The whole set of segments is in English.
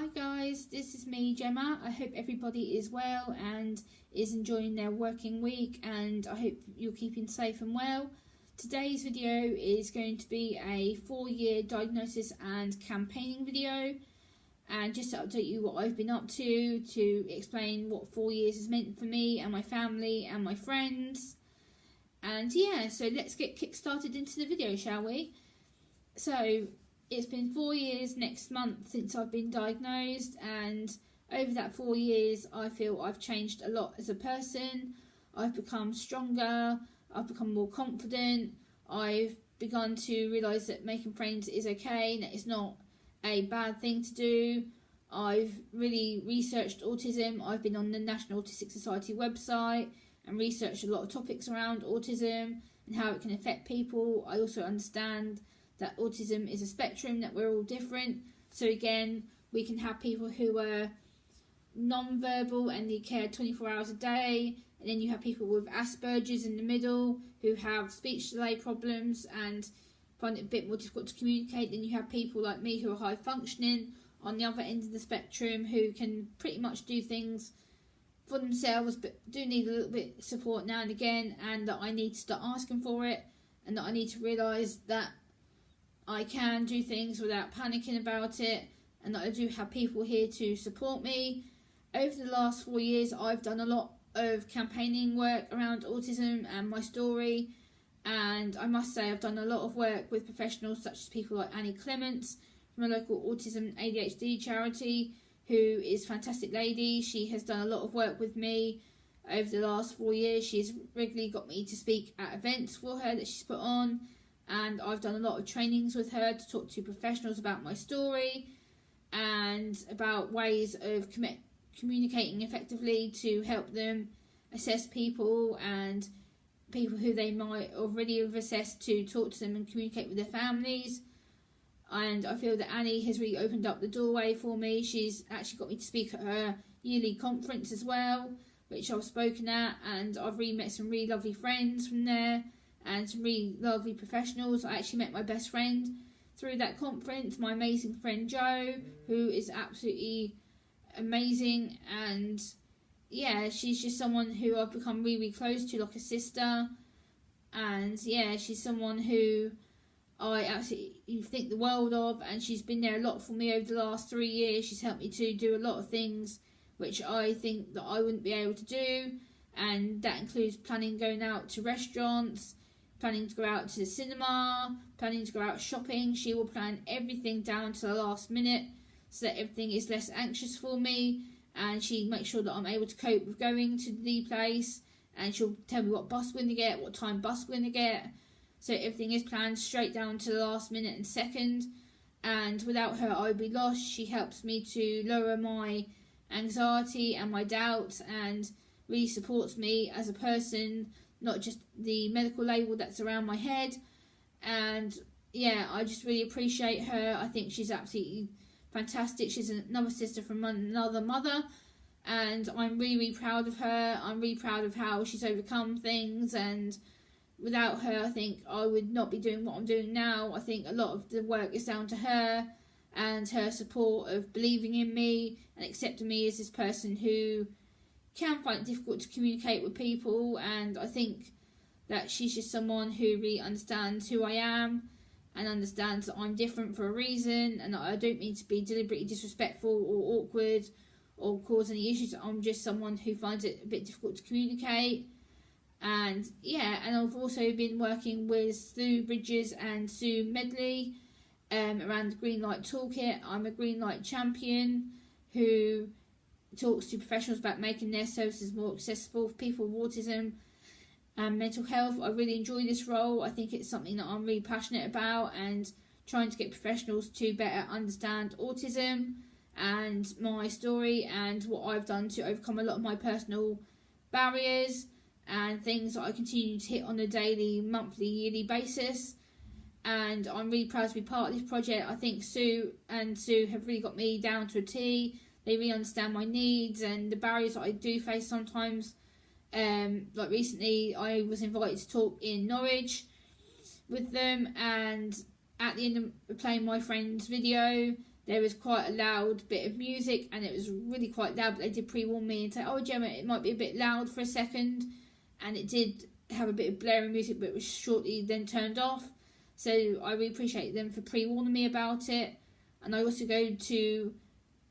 Hi guys, this is me, Gemma. I hope everybody is well and is enjoying their working week, and I hope you're keeping safe and well. Today's video is going to be a 4-year diagnosis and campaigning video, and just to update you what I've been up to explain what 4 years has meant for me and my family and my friends. And yeah, so let's get kick-started into the video, shall we? So it's been 4 years next month since I've been diagnosed, and over that 4 years I feel I've changed a lot as a person. I've become stronger, I've become more confident, I've begun to realise that making friends is okay and that it's not a bad thing to do. I've really researched autism. I've been on the National Autistic Society website and researched a lot of topics around autism and how it can affect people. I also understand that autism is a spectrum, that we're all different. So again, we can have people who are non-verbal and need care 24 hours a day, and then you have people with Asperger's in the middle who have speech delay problems and find it a bit more difficult to communicate. Then you have people like me who are high functioning on the other end of the spectrum who can pretty much do things for themselves but do need a little bit of support now and again, and that I need to start asking for it, and that I need to realise that I can do things without panicking about it, and that I do have people here to support me. Over the last 4 years, I've done a lot of campaigning work around autism and my story, and I must say I've done a lot of work with professionals such as people like Annie Clements from a local autism and ADHD charity, who is a fantastic lady. She has done a lot of work with me over the last 4 years. She's regularly got me to speak at events for her that she's put on, and I've done a lot of trainings with her to talk to professionals about my story and about ways of communicating effectively to help them assess people and people who they might already have assessed, to talk to them and communicate with their families. And I feel that Annie has really opened up the doorway for me. She's actually got me to speak at her yearly conference as well, which I've spoken at, and I've really met some really lovely friends from there and some really lovely professionals. I actually met my best friend through that conference, my amazing friend Jo, who is absolutely amazing, and yeah, she's just someone who I've become really, really close to, like a sister. And yeah, she's someone who I absolutely think the world of, and she's been there a lot for me over the last 3 years. She's helped me to do a lot of things which I think that I wouldn't be able to do, and that includes planning going out to restaurants, planning to go out to the cinema, planning to go out shopping. She will plan everything down to the last minute so that everything is less anxious for me, and she makes sure that I'm able to cope with going to the place, and she'll tell me what bus we're going to get, what time bus we're going to get, so everything is planned straight down to the last minute and second. And without her I would be lost. She helps me to lower my anxiety and my doubts, and really supports me as a person, not just the medical label that's around my head. And yeah, I just really appreciate her. I think she's absolutely fantastic. She's another sister from another mother, and I'm really, really proud of her. I'm really proud of how she's overcome things, and without her I think I would not be doing what I'm doing now. I think a lot of the work is down to her and her support of believing in me and accepting me as this person who can find it difficult to communicate with people. And I think that she's just someone who really understands who I am and understands that I'm different for a reason, and that I don't mean to be deliberately disrespectful or awkward or cause any issues. I'm just someone who finds it a bit difficult to communicate. And yeah, and I've also been working with Sue Bridges and Sue Medley around the Green Light Toolkit. I'm a Green Light champion who talks to professionals about making their services more accessible for people with autism and mental health. I really enjoy this role. I think it's something that I'm really passionate about, and trying to get professionals to better understand autism and my story and what I've done to overcome a lot of my personal barriers and things that I continue to hit on a daily, monthly, yearly basis. And I'm really proud to be part of this project. I think Sue have really got me down to a T. They really understand my needs and the barriers that I do face sometimes. Like recently I was invited to talk in Norwich with them, and at the end of playing my friend's video, there was quite a loud bit of music, and it was really quite loud, but they did pre-warn me and say, oh Gemma, it might be a bit loud for a second, and it did have a bit of blaring music, but it was shortly then turned off. So I really appreciate them for pre-warning me about it. And I also go to two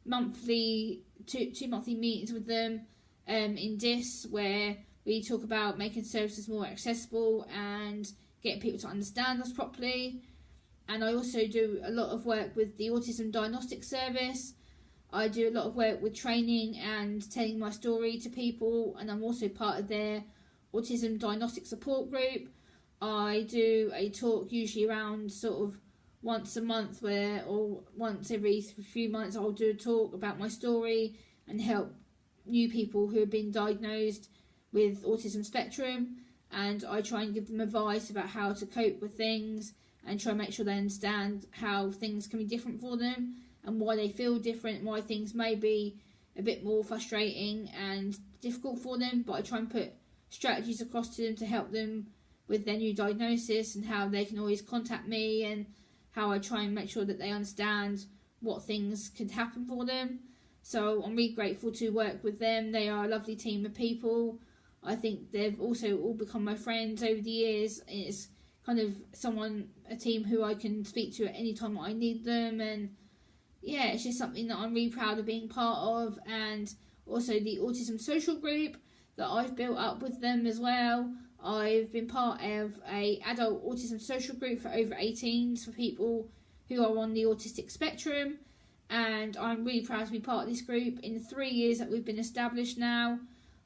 monthly meetings with them in DIS, where we talk about making services more accessible and getting people to understand us properly. And I also do a lot of work with the Autism Diagnostic Service. I do a lot of work with training and telling my story to people, and I'm also part of their Autism Diagnostic Support Group. I do a talk usually around sort of once a month, or once every few months I'll do a talk about my story and help new people who have been diagnosed with autism spectrum, and I try and give them advice about how to cope with things and try and make sure they understand how things can be different for them and why they feel different, why things may be a bit more frustrating and difficult for them, but I try and put strategies across to them to help them with their new diagnosis, and how they can always contact me, and how I try and make sure that they understand what things could happen for them. So I'm really grateful to work with them. They are a lovely team of people. I think they've also all become my friends over the years. It's kind of a team who I can speak to at any time that I need them, and yeah, it's just something that I'm really proud of being part of. And also the Autism Social Group that I've built up with them as well. I've been part of a adult autism social group for over 18s for people who are on the autistic spectrum, and I'm really proud to be part of this group. In the 3 years that we've been established now,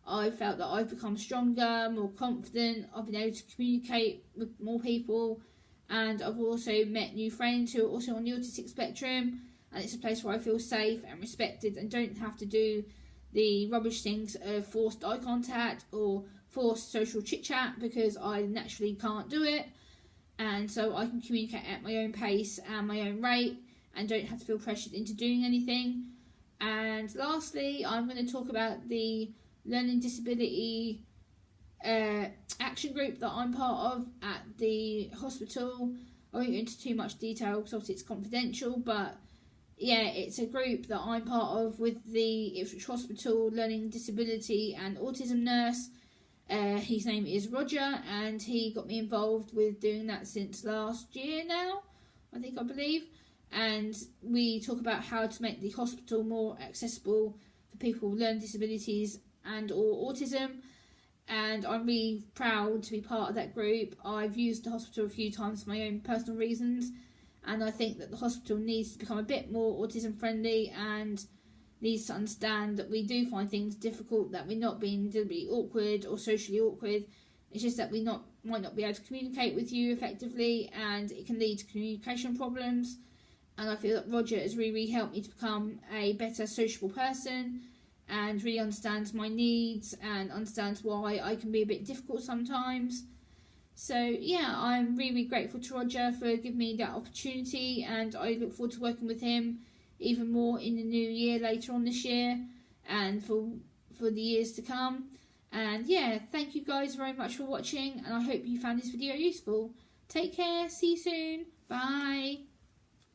I've felt that I've become stronger, more confident, I've been able to communicate with more people, and I've also met new friends who are also on the autistic spectrum, and it's a place where I feel safe and respected and don't have to do the rubbish things of forced eye contact or forced social chit chat, because I naturally can't do it, and so I can communicate at my own pace and my own rate and don't have to feel pressured into doing anything. And lastly, I'm going to talk about the learning disability action group that I'm part of at the hospital. I won't go into too much detail because obviously it's confidential, but yeah, it's a group that I'm part of with the Ipswich Hospital learning disability and autism nurse. His name is Roger, and he got me involved with doing that since last year now, I believe. And we talk about how to make the hospital more accessible for people with learning disabilities and or autism, and I'm really proud to be part of that group. I've used the hospital a few times for my own personal reasons, and I think that the hospital needs to become a bit more autism friendly and needs to understand that we do find things difficult, that we're not being deliberately awkward or socially awkward. It's just that we might not be able to communicate with you effectively, and it can lead to communication problems. And I feel that Roger has really helped me to become a better sociable person and really understands my needs and understands why I can be a bit difficult sometimes. So yeah, I'm really grateful to Roger for giving me that opportunity, and I look forward to working with him even more in the new year later on this year and for the years to come. And yeah, thank you guys very much for watching, and I hope you found this video useful. Take care, see you soon, bye.